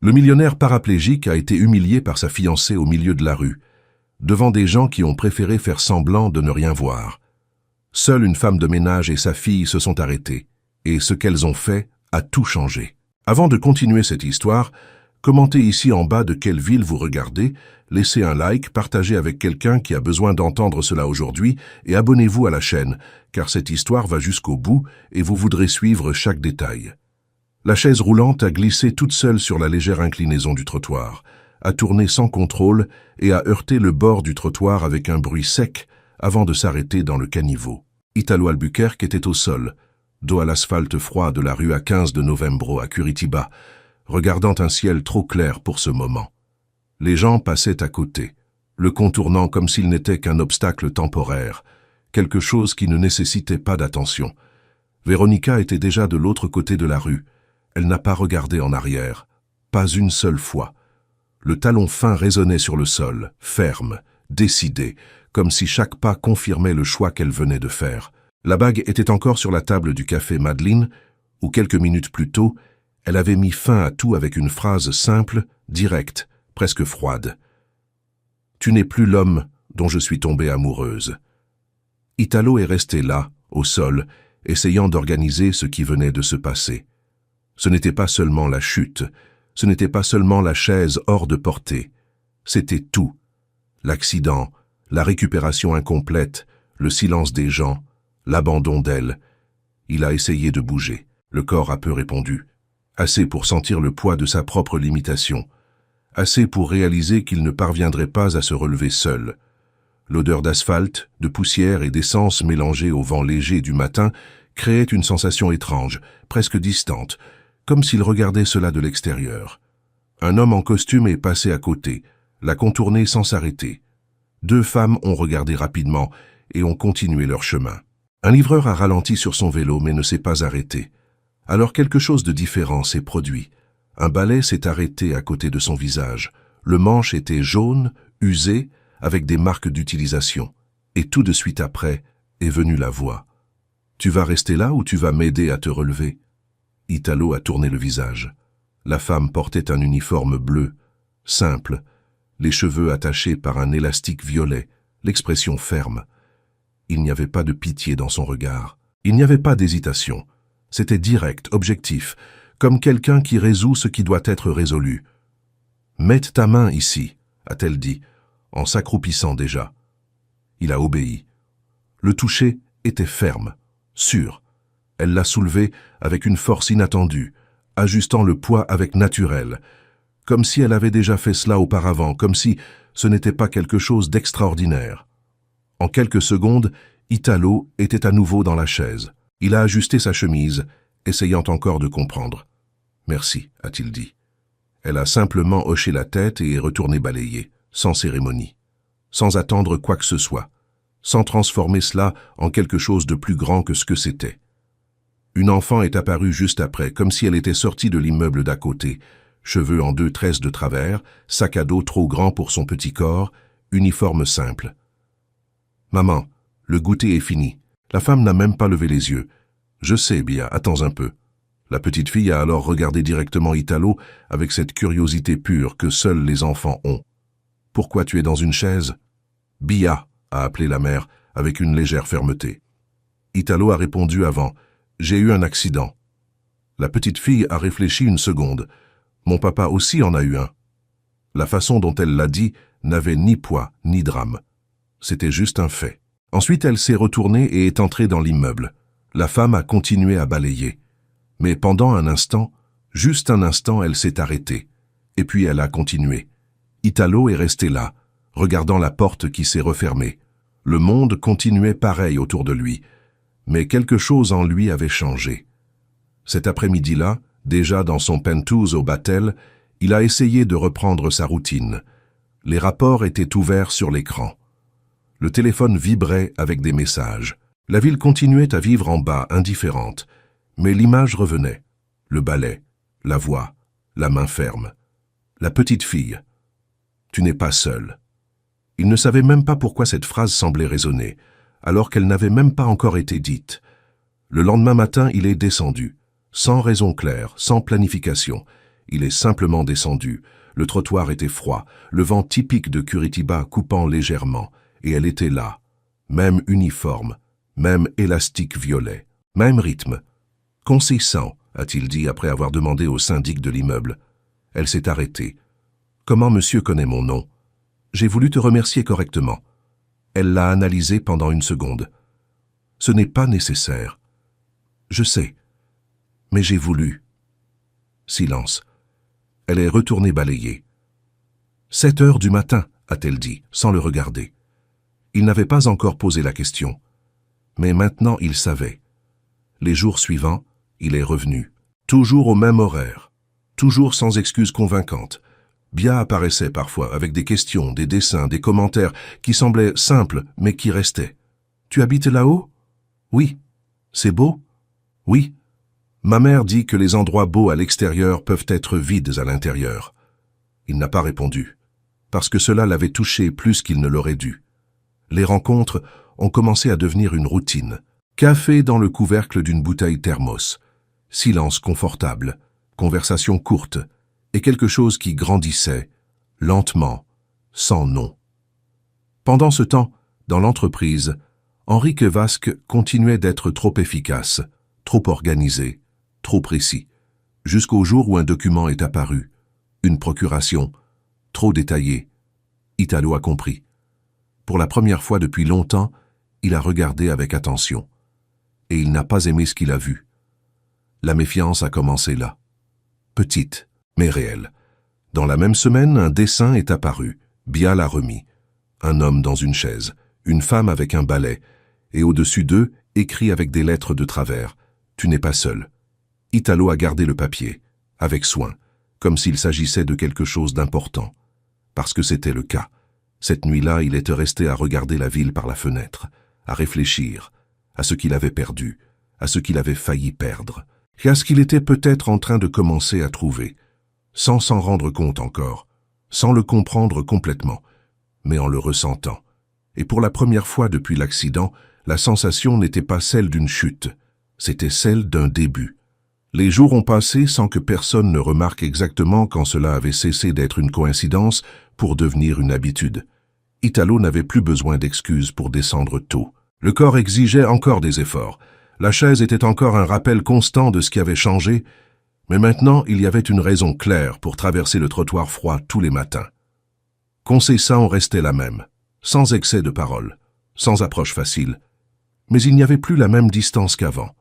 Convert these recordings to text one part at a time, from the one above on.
Le millionnaire paraplégique a été humilié par sa fiancée au milieu de la rue, devant des gens qui ont préféré faire semblant de ne rien voir. Seule une femme de ménage et sa fille se sont arrêtées, et ce qu'elles ont fait a tout changé. Avant de continuer cette histoire, commentez ici en bas de quelle ville vous regardez, laissez un like, partagez avec quelqu'un qui a besoin d'entendre cela aujourd'hui et abonnez-vous à la chaîne, car cette histoire va jusqu'au bout et vous voudrez suivre chaque détail. La chaise roulante a glissé toute seule sur la légère inclinaison du trottoir, a tourné sans contrôle et a heurté le bord du trottoir avec un bruit sec avant de s'arrêter dans le caniveau. Italo Albuquerque était au sol, dos à l'asphalte froid de la rue A15 de Novembro à Curitiba, regardant un ciel trop clair pour ce moment. Les gens passaient à côté, le contournant comme s'il n'était qu'un obstacle temporaire, quelque chose qui ne nécessitait pas d'attention. Véronica était déjà de l'autre côté de la rue. Elle n'a pas regardé en arrière, pas une seule fois. Le talon fin résonnait sur le sol, ferme, décidé, comme si chaque pas confirmait le choix qu'elle venait de faire. La bague était encore sur la table du café Madeleine, où quelques minutes plus tôt, elle avait mis fin à tout avec une phrase simple, directe, presque froide. « Tu n'es plus l'homme dont je suis tombée amoureuse. » Italo est resté là, au sol, essayant d'organiser ce qui venait de se passer. Ce n'était pas seulement la chute, ce n'était pas seulement la chaise hors de portée. C'était tout. L'accident, la récupération incomplète, le silence des gens, l'abandon d'elle. Il a essayé de bouger. Le corps a peu répondu. Assez pour sentir le poids de sa propre limitation. Assez pour réaliser qu'il ne parviendrait pas à se relever seul. L'odeur d'asphalte, de poussière et d'essence mélangée au vent léger du matin créait une sensation étrange, presque distante, comme s'il regardait cela de l'extérieur. Un homme en costume est passé à côté, l'a contourné sans s'arrêter. Deux femmes ont regardé rapidement et ont continué leur chemin. Un livreur a ralenti sur son vélo mais ne s'est pas arrêté. Alors quelque chose de différent s'est produit. Un balai s'est arrêté à côté de son visage. Le manche était jaune, usé, avec des marques d'utilisation. Et tout de suite après est venue la voix. « Tu vas rester là ou tu vas m'aider à te relever ?» Italo a tourné le visage. La femme portait un uniforme bleu, simple, les cheveux attachés par un élastique violet, l'expression ferme. Il n'y avait pas de pitié dans son regard. Il n'y avait pas d'hésitation. C'était direct, objectif, comme quelqu'un qui résout ce qui doit être résolu. « Mette ta main ici », a-t-elle dit, en s'accroupissant déjà. Il a obéi. Le toucher était ferme, sûr. Elle l'a soulevé avec une force inattendue, ajustant le poids avec naturel, comme si elle avait déjà fait cela auparavant, comme si ce n'était pas quelque chose d'extraordinaire. En quelques secondes, Italo était à nouveau dans la chaise. Il a ajusté sa chemise, essayant encore de comprendre. « Merci », a-t-il dit. Elle a simplement hoché la tête et est retournée balayer, sans cérémonie, sans attendre quoi que ce soit, sans transformer cela en quelque chose de plus grand que ce que c'était. Une enfant est apparue juste après, comme si elle était sortie de l'immeuble d'à côté, cheveux en 2 tresses de travers, sac à dos trop grand pour son petit corps, uniforme simple. « Maman, le goûter est fini. » La femme n'a même pas levé les yeux. « Je sais, Bia, attends un peu. » La petite fille a alors regardé directement Italo avec cette curiosité pure que seuls les enfants ont. « Pourquoi tu es dans une chaise ?»« Bia » a appelé la mère avec une légère fermeté. Italo a répondu avant. « J'ai eu un accident. » La petite fille a réfléchi une seconde. « Mon papa aussi en a eu un. » La façon dont elle l'a dit n'avait ni poids ni drame. C'était juste un fait. Ensuite, elle s'est retournée et est entrée dans l'immeuble. La femme a continué à balayer. Mais pendant un instant, juste un instant, elle s'est arrêtée. Et puis elle a continué. Italo est resté là, regardant la porte qui s'est refermée. Le monde continuait pareil autour de lui. Mais quelque chose en lui avait changé. Cet après-midi-là, déjà dans son penthouse au Batel, il a essayé de reprendre sa routine. Les rapports étaient ouverts sur l'écran. Le téléphone vibrait avec des messages. La ville continuait à vivre en bas, indifférente. Mais l'image revenait. Le balai, la voix, la main ferme. La petite fille. « Tu n'es pas seule. » Il ne savait même pas pourquoi cette phrase semblait résonner, alors qu'elle n'avait même pas encore été dite. Le lendemain matin, il est descendu, sans raison claire, sans planification. Il est simplement descendu. Le trottoir était froid, le vent typique de Curitiba coupant légèrement, et elle était là. Même uniforme, même élastique violet, même rythme. « Concessant », a-t-il dit après avoir demandé au syndic de l'immeuble. Elle s'est arrêtée. « Comment monsieur connaît mon nom ? J'ai voulu te remercier correctement. » Elle l'a analysé pendant une seconde. « Ce n'est pas nécessaire. »« Je sais. Mais j'ai voulu. » Silence. Elle est retournée balayer. « 7 heures du matin, a-t-elle dit, sans le regarder. Il n'avait pas encore posé la question. Mais maintenant il savait. Les jours suivants, il est revenu. Toujours au même horaire. Toujours sans excuses convaincantes. Bia apparaissait parfois avec des questions, des dessins, des commentaires qui semblaient simples mais qui restaient. « Tu habites là-haut ? » ?»« Oui. »« C'est beau ? » ?»« Oui. » Ma mère dit que les endroits beaux à l'extérieur peuvent être vides à l'intérieur. Il n'a pas répondu, parce que cela l'avait touché plus qu'il ne l'aurait dû. Les rencontres ont commencé à devenir une routine. Café dans le couvercle d'une bouteille thermos. Silence confortable, conversation courte, et quelque chose qui grandissait, lentement, sans nom. Pendant ce temps, dans l'entreprise, Henrique Vasque continuait d'être trop efficace, trop organisé, trop précis, jusqu'au jour où un document est apparu, une procuration, trop détaillée. Italo a compris. Pour la première fois depuis longtemps, il a regardé avec attention. Et il n'a pas aimé ce qu'il a vu. La méfiance a commencé là. Petite, mais réelle. Dans la même semaine, un dessin est apparu. Bia l'a remis. Un homme dans une chaise, une femme avec un balai, et au-dessus d'eux, écrit avec des lettres de travers. « Tu n'es pas seul. » Italo a gardé le papier, avec soin, comme s'il s'agissait de quelque chose d'important. Parce que c'était le cas. Cette nuit-là, il était resté à regarder la ville par la fenêtre, à réfléchir, à ce qu'il avait perdu, à ce qu'il avait failli perdre, et à ce qu'il était peut-être en train de commencer à trouver, sans s'en rendre compte encore, sans le comprendre complètement, mais en le ressentant. Et pour la première fois depuis l'accident, la sensation n'était pas celle d'une chute, c'était celle d'un début. Les jours ont passé sans que personne ne remarque exactement quand cela avait cessé d'être une coïncidence pour devenir une habitude. Italo n'avait plus besoin d'excuses pour descendre tôt. Le corps exigeait encore des efforts. La chaise était encore un rappel constant de ce qui avait changé, mais maintenant il y avait une raison claire pour traverser le trottoir froid tous les matins. Concessant restait la même, sans excès de paroles, sans approche facile, mais il n'y avait plus la même distance qu'avant.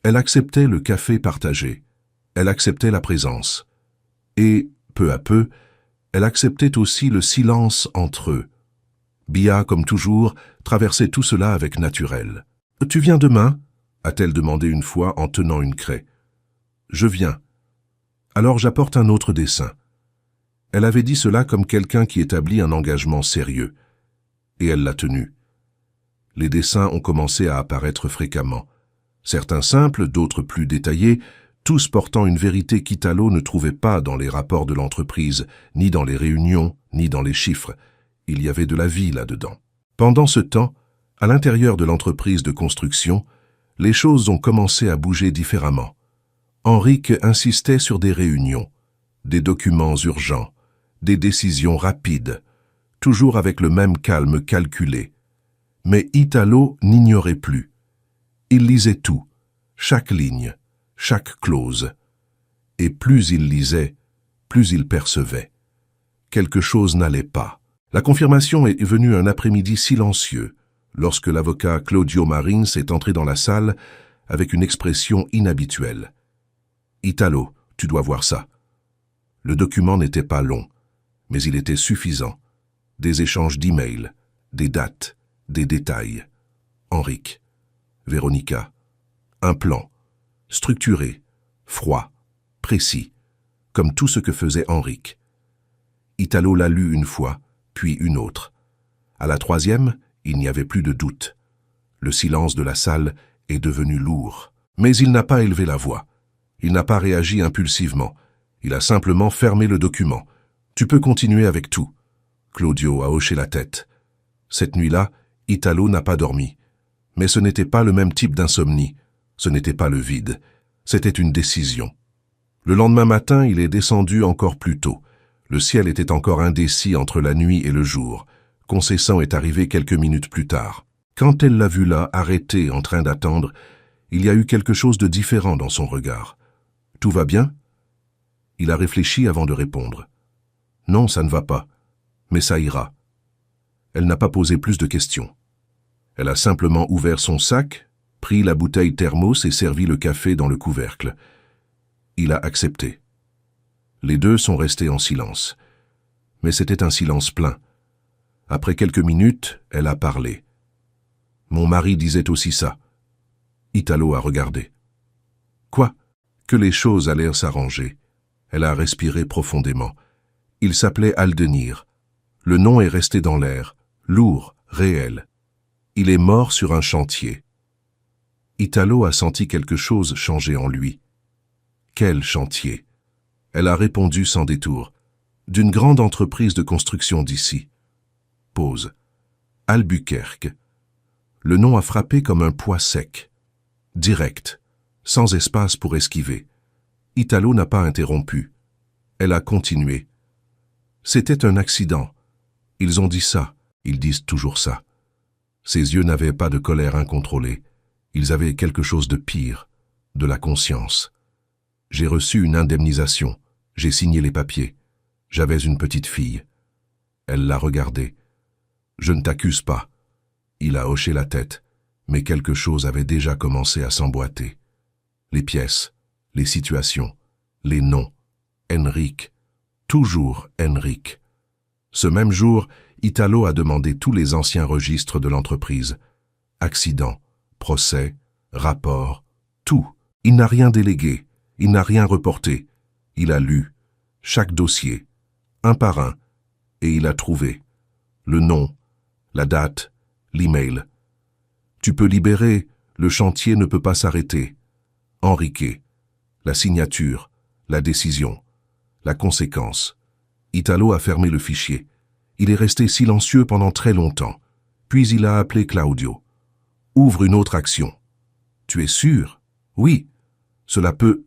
Elle acceptait le café partagé, elle acceptait la présence, et, peu à peu, elle acceptait aussi le silence entre eux. Bia, comme toujours, traversait tout cela avec naturel. « Tu viens demain ?» a-t-elle demandé une fois en tenant une craie. « Je viens. Alors j'apporte un autre dessin. » Elle avait dit cela comme quelqu'un qui établit un engagement sérieux. Et elle l'a tenu. Les dessins ont commencé à apparaître fréquemment. Certains simples, d'autres plus détaillés, tous portant une vérité qu'Italo ne trouvait pas dans les rapports de l'entreprise, ni dans les réunions, ni dans les chiffres. Il y avait de la vie là-dedans. Pendant ce temps, à l'intérieur de l'entreprise de construction, les choses ont commencé à bouger différemment. Henrique insistait sur des réunions, des documents urgents, des décisions rapides, toujours avec le même calme calculé. Mais Italo n'ignorait plus. Il lisait tout, chaque ligne, chaque clause. Et plus il lisait, plus il percevait. Quelque chose n'allait pas. La confirmation est venue un après-midi silencieux, lorsque l'avocat Claudio Marins est entré dans la salle avec une expression inhabituelle. « Italo, tu dois voir ça. » Le document n'était pas long, mais il était suffisant. Des échanges d'emails, des dates, des détails. Henrique. Véronica. Un plan, structuré, froid, précis, comme tout ce que faisait Henrique. Italo l'a lu une fois, puis une autre. À la troisième, il n'y avait plus de doute. Le silence de la salle est devenu lourd. Mais il n'a pas élevé la voix. Il n'a pas réagi impulsivement. Il a simplement fermé le document. « Tu peux continuer avec tout. » Claudio a hoché la tête. Cette nuit-là, Italo n'a pas dormi. Mais ce n'était pas le même type d'insomnie, ce n'était pas le vide, c'était une décision. Le lendemain matin, il est descendu encore plus tôt. Le ciel était encore indécis entre la nuit et le jour. Concessant est arrivé quelques minutes plus tard. Quand elle l'a vu là, arrêté, en train d'attendre, il y a eu quelque chose de différent dans son regard. « Tout va bien ?» Il a réfléchi avant de répondre. « Non, ça ne va pas, mais ça ira. » Elle n'a pas posé plus de questions. Elle a simplement ouvert son sac, pris la bouteille thermos et servi le café dans le couvercle. Il a accepté. Les deux sont restés en silence. Mais c'était un silence plein. Après quelques minutes, elle a parlé. « Mon mari disait aussi ça. » Italo a regardé. « Quoi ?» Que les choses allèrent s'arranger. Elle a respiré profondément. Il s'appelait Aldenir. Le nom est resté dans l'air, lourd, réel. Il est mort sur un chantier. Italo a senti quelque chose changer en lui. Quel chantier? Elle a répondu sans détour. D'une grande entreprise de construction d'ici. Pause. Albuquerque. Le nom a frappé comme un poids sec. Direct, sans espace pour esquiver. Italo n'a pas interrompu. Elle a continué. C'était un accident. Ils ont dit ça, ils disent toujours ça. Ses yeux n'avaient pas de colère incontrôlée. Ils avaient quelque chose de pire, de la conscience. J'ai reçu une indemnisation. J'ai signé les papiers. J'avais une petite fille. Elle l'a regardé. Je ne t'accuse pas. Il a hoché la tête, mais quelque chose avait déjà commencé à s'emboîter. Les pièces, les situations, les noms. Henrik. Toujours Henrik. Ce même jour, Italo a demandé tous les anciens registres de l'entreprise. Accident, procès, rapport, tout. Il n'a rien délégué, il n'a rien reporté. Il a lu, chaque dossier, un par un, et il a trouvé le nom, la date, l'email. Tu peux libérer, le chantier ne peut pas s'arrêter. Henrique, la signature, la décision, la conséquence. Italo a fermé le fichier. Il est resté silencieux pendant très longtemps. Puis il a appelé Claudio. Ouvre une autre action. Tu es sûr? Oui. Cela peut.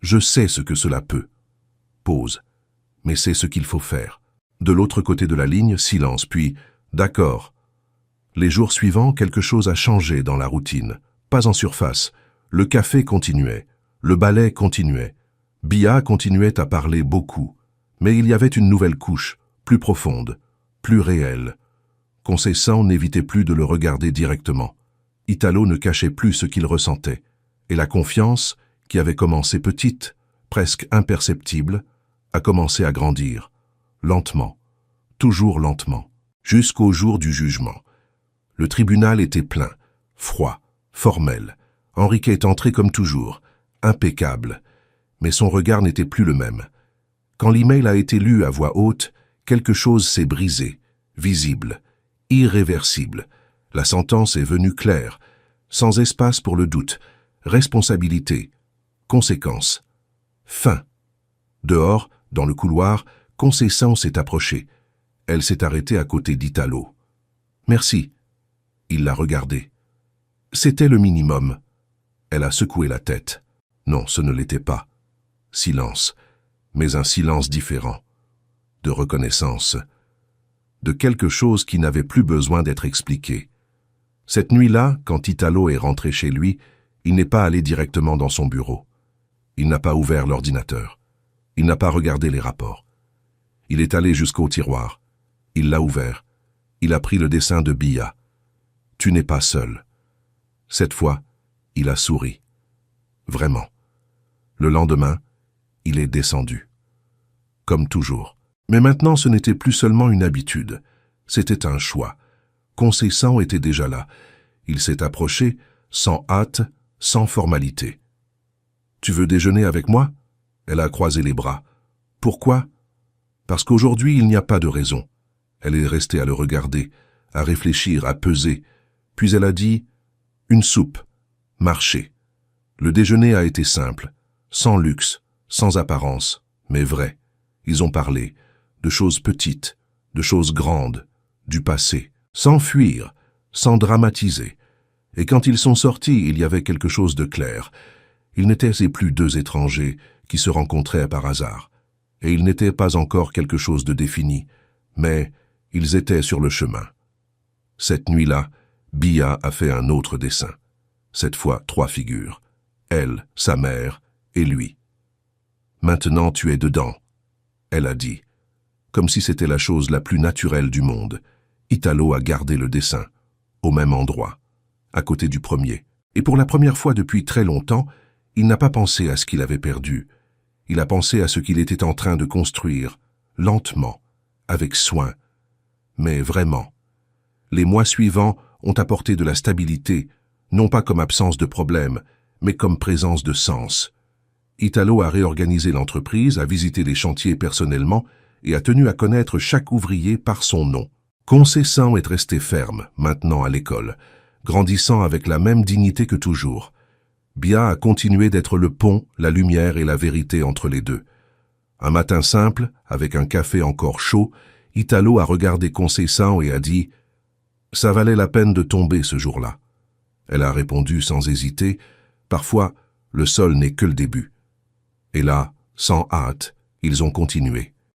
Je sais ce que cela peut. Pause. Mais c'est ce qu'il faut faire. De l'autre côté de la ligne, silence, puis d'accord. Les jours suivants, quelque chose a changé dans la routine. Pas en surface. Le café continuait. Le ballet continuait. Bia continuait à parler beaucoup. Mais il y avait une nouvelle couche, plus profonde, plus réelle. Concessant n'évitait plus de le regarder directement. Italo ne cachait plus ce qu'il ressentait. Et la confiance, qui avait commencé petite, presque imperceptible, a commencé à grandir. Lentement, toujours lentement, jusqu'au jour du jugement. Le tribunal était plein, froid, formel. Henrique est entré comme toujours, impeccable. Mais son regard n'était plus le même. Quand l'email a été lu à voix haute, quelque chose s'est brisé, visible, irréversible. La sentence est venue claire, sans espace pour le doute, responsabilité, conséquence, fin. Dehors, dans le couloir, Concessant s'est approchée. Elle s'est arrêtée à côté d'Italo. « Merci. » Il l'a regardée. C'était le minimum. Elle a secoué la tête. Non, ce ne l'était pas. Silence, mais un silence différent. De reconnaissance. De quelque chose qui n'avait plus besoin d'être expliqué. Cette nuit-là, quand Italo est rentré chez lui, il n'est pas allé directement dans son bureau. Il n'a pas ouvert l'ordinateur. Il n'a pas regardé les rapports. Il est allé jusqu'au tiroir. Il l'a ouvert. Il a pris le dessin de Bia. « Tu n'es pas seul. » Cette fois, il a souri. Vraiment. Le lendemain, il est descendu. Comme toujours. Mais maintenant, ce n'était plus seulement une habitude. C'était un choix. Concessant était déjà là. Il s'est approché, sans hâte, sans formalité. « Tu veux déjeuner avec moi ?» Elle a croisé les bras. « Pourquoi ?» Parce qu'aujourd'hui, il n'y a pas de raison. Elle est restée à le regarder, à réfléchir, à peser. Puis elle a dit « Une soupe. Marché. » Le déjeuner a été simple, sans luxe, sans apparence, mais vrai. Ils ont parlé de choses petites, de choses grandes, du passé, sans fuir, sans dramatiser. Et quand ils sont sortis, il y avait quelque chose de clair. Ils n'étaient plus deux étrangers qui se rencontraient par hasard. Et ils n'étaient pas encore quelque chose de défini, mais ils étaient sur le chemin. Cette nuit-là, Bia a fait un autre dessin. Cette fois 3 figures. Elle, sa mère et lui. « Maintenant tu es dedans », elle a dit. Comme si c'était la chose la plus naturelle du monde, Italo a gardé le dessin, au même endroit, à côté du premier. Et pour la première fois depuis très longtemps, il n'a pas pensé à ce qu'il avait perdu. Il a pensé à ce qu'il était en train de construire, lentement, avec soin. Mais vraiment. Les mois suivants ont apporté de la stabilité, non pas comme absence de problème, mais comme présence de sens. Italo a réorganisé l'entreprise, a visité les chantiers personnellement et a tenu à connaître chaque ouvrier par son nom. Concessant est resté ferme, maintenant à l'école, grandissant avec la même dignité que toujours. Bia a continué d'être le pont, la lumière et la vérité entre les deux. Un matin simple, avec un café encore chaud, Italo a regardé Concessant et a dit « Ça valait la peine de tomber ce jour-là ». Elle a répondu sans hésiter « Parfois, le sol n'est que le début ». Et là, sans hâte, ils ont continué.